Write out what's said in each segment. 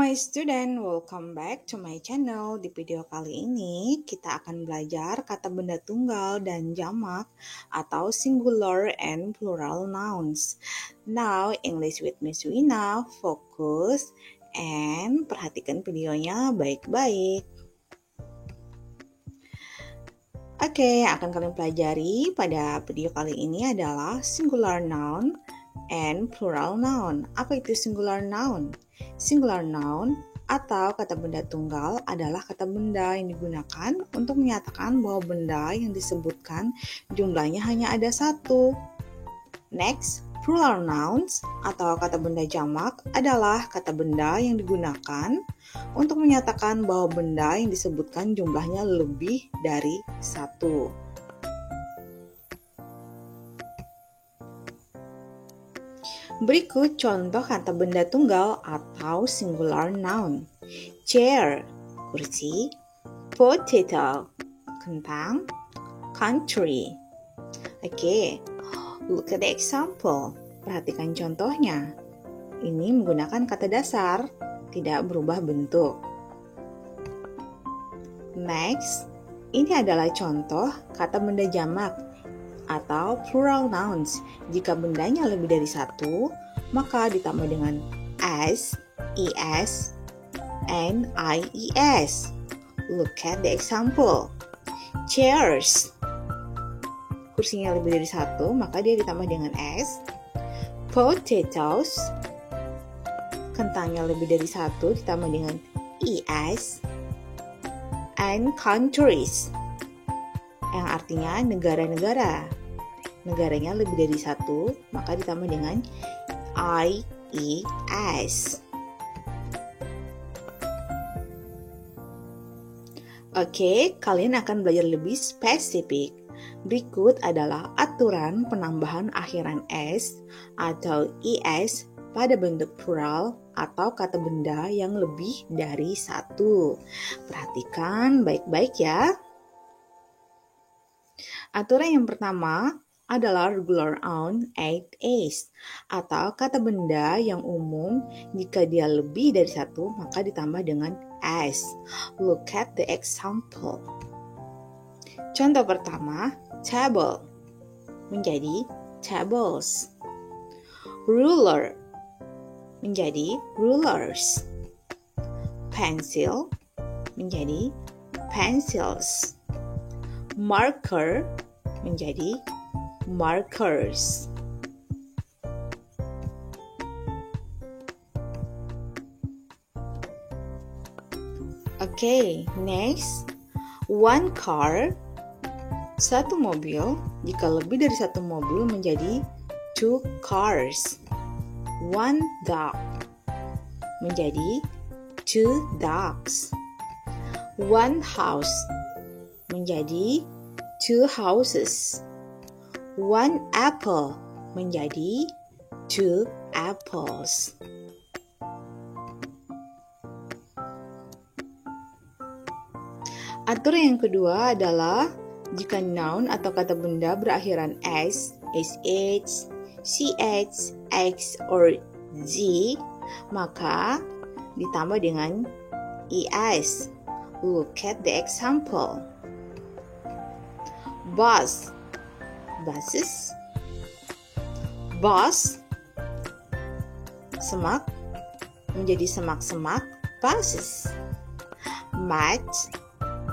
my student, welcome back to my channel. Di video kali ini kita akan belajar kata benda tunggal dan jamak atau singular and plural nouns. Now, English with Miss Wina, fokus and perhatikan videonya baik-baik. Oke, yang akan kalian pelajari pada video kali ini adalah singular noun and plural noun. Apa itu singular noun? Singular noun atau kata benda tunggal adalah kata benda yang digunakan untuk menyatakan bahwa benda yang disebutkan jumlahnya hanya ada satu. Next, plural nouns atau kata benda jamak adalah kata benda yang digunakan untuk menyatakan bahwa benda yang disebutkan jumlahnya lebih dari satu. Berikut contoh kata benda tunggal atau singular noun. Chair, kursi. Potato, kentang. Country. Oke, look at the example. Perhatikan contohnya. Ini menggunakan kata dasar, tidak berubah bentuk. Next, ini adalah contoh kata benda jamak atau plural nouns. Jika bendanya lebih dari satu, maka ditambah dengan s, es, and ies. Look at the example. Chairs. Kursinya lebih dari satu, maka dia ditambah dengan s. Potatoes. Kentangnya lebih dari satu, ditambah dengan es. And countries, yang artinya negara-negara. Negaranya lebih dari satu, maka ditambah dengan ies. Oke, kalian akan belajar lebih spesifik. Berikut adalah aturan penambahan akhiran s atau es pada bentuk plural atau kata benda yang lebih dari satu. Perhatikan baik-baik ya. Aturan yang pertama adalah regular noun add s atau kata benda yang umum jika dia lebih dari satu maka ditambah dengan s. Look at the example. Contoh pertama, table menjadi tables. Ruler menjadi rulers. Pencil menjadi pencils. Marker menjadi markers. Oke, next. One car, satu mobil. Jika lebih dari satu mobil menjadi two cars. One dog menjadi two dogs. One house menjadi two houses. One apple menjadi two apples. Aturan yang kedua adalah jika noun atau kata benda berakhiran s, sh, ch, x, or z, maka ditambah dengan es. Look at the example. Bus, buses. Bus, semak menjadi semak-semak, buses. Match,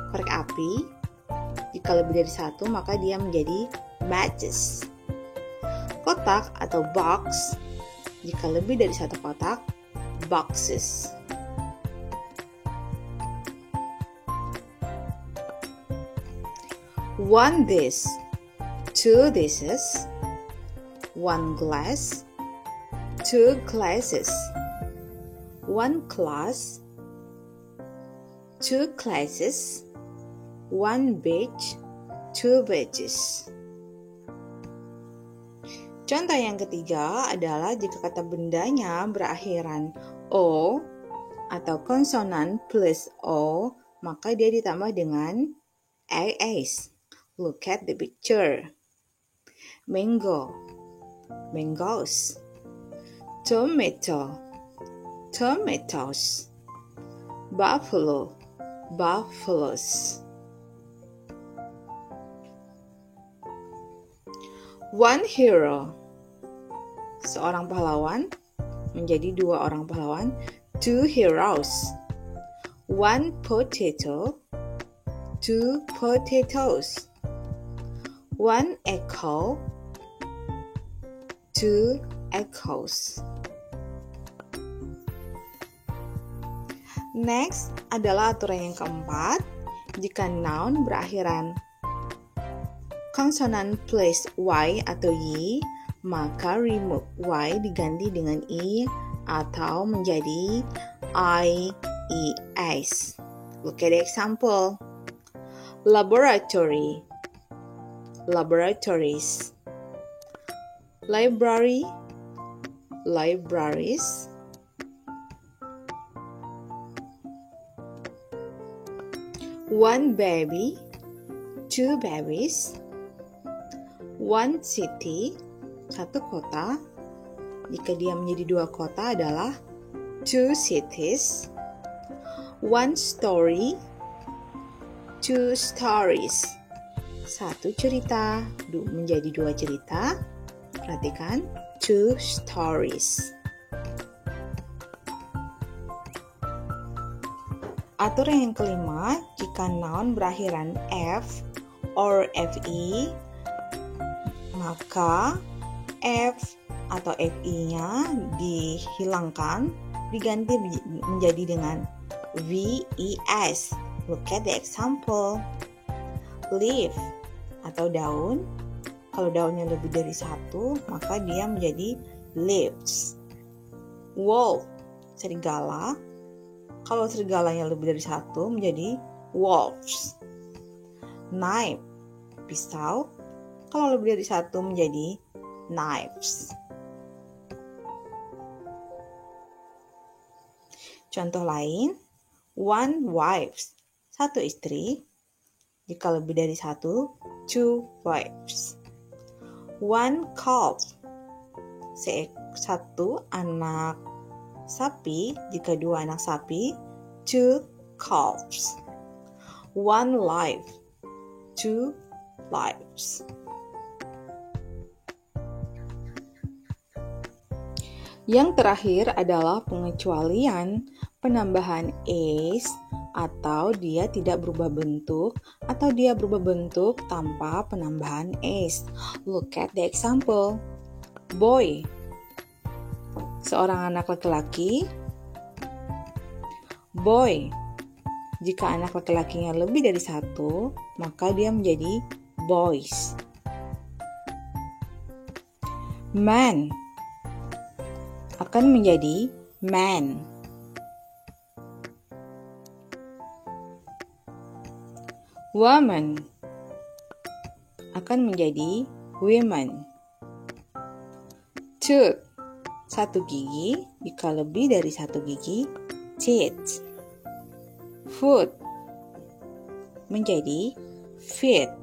korek api. Jika lebih dari satu maka dia menjadi matches. Kotak atau box, jika lebih dari satu kotak, boxes. One dish, two dishes. One glass, two glasses. One class, two classes. One beach, two beaches. Contoh yang ketiga adalah jika kata bendanya berakhiran o atau konsonan plus o, maka dia ditambah dengan as. Look at the picture. Mango, mangoes. Tomato, tomatoes. buffalo, buffaloes. One hero, seorang pahlawan menjadi dua orang pahlawan. Two heroes. One potato, two potatoes. One echo, two echoes. Next adalah aturan yang keempat. Jika noun berakhiran konsonan plus y atau y, maka remove y diganti dengan i atau menjadi i, e, s. Look at the example. Laboratory, laboratories. Library, libraries. One baby, two babies. One city, satu kota. Jika dia menjadi dua kota adalah two cities. One story, two stories. Satu cerita menjadi dua cerita. Perhatikan, two stories. Aturan yang kelima, jika noun berakhiran f or fe, maka f atau fe-nya dihilangkan, diganti menjadi dengan ves. Look at the example. Leaf atau daun, kalau daunnya lebih dari satu, maka dia menjadi leaves. Wolf, serigala, kalau serigalanya lebih dari satu menjadi wolves. Knife, pisau, kalau lebih dari satu menjadi knives. Contoh lain, one wives, satu istri. Jika lebih dari satu, two wives. One calf, satu anak sapi. Jika dua anak sapi, two calves. One life, two lives. Yang terakhir adalah pengecualian, penambahan is, atau dia tidak berubah bentuk, atau dia berubah bentuk tanpa penambahan is. Look at the example. Boy, seorang anak laki-laki. Boy, jika anak laki-lakinya lebih dari satu, maka dia menjadi boys. Man akan menjadi man. Woman akan menjadi women. Tooth, satu gigi. Jika lebih dari satu gigi, teeth. Foot menjadi feet.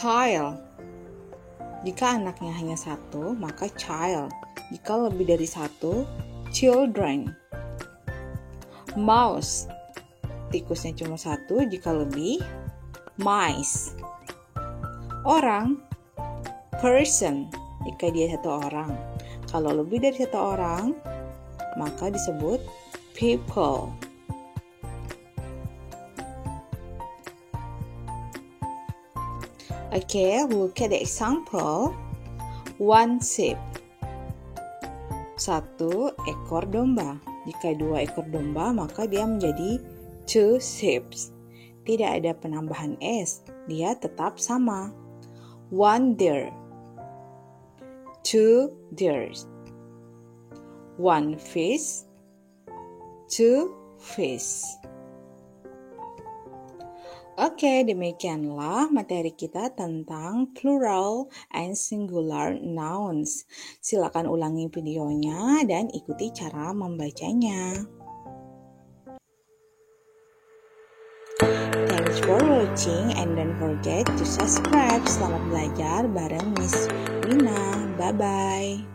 Child, jika anaknya hanya satu, maka child. Jika lebih dari satu, children. Mouse, tikusnya cuma satu. Jika lebih, mice. Orang, person. Jika dia satu orang. Kalau lebih dari satu orang, maka disebut people. Okay, look at the example. One sheep, satu ekor domba. Jika dua ekor domba, maka dia menjadi two sheep. Tidak ada penambahan s, dia tetap sama. One deer, two deers. One fish, two fish. Oke, demikianlah materi kita tentang plural and singular nouns. Silakan ulangi videonya dan ikuti cara membacanya. Thanks for watching and don't forget to subscribe. Selamat belajar bareng Miss Wina. Bye-bye.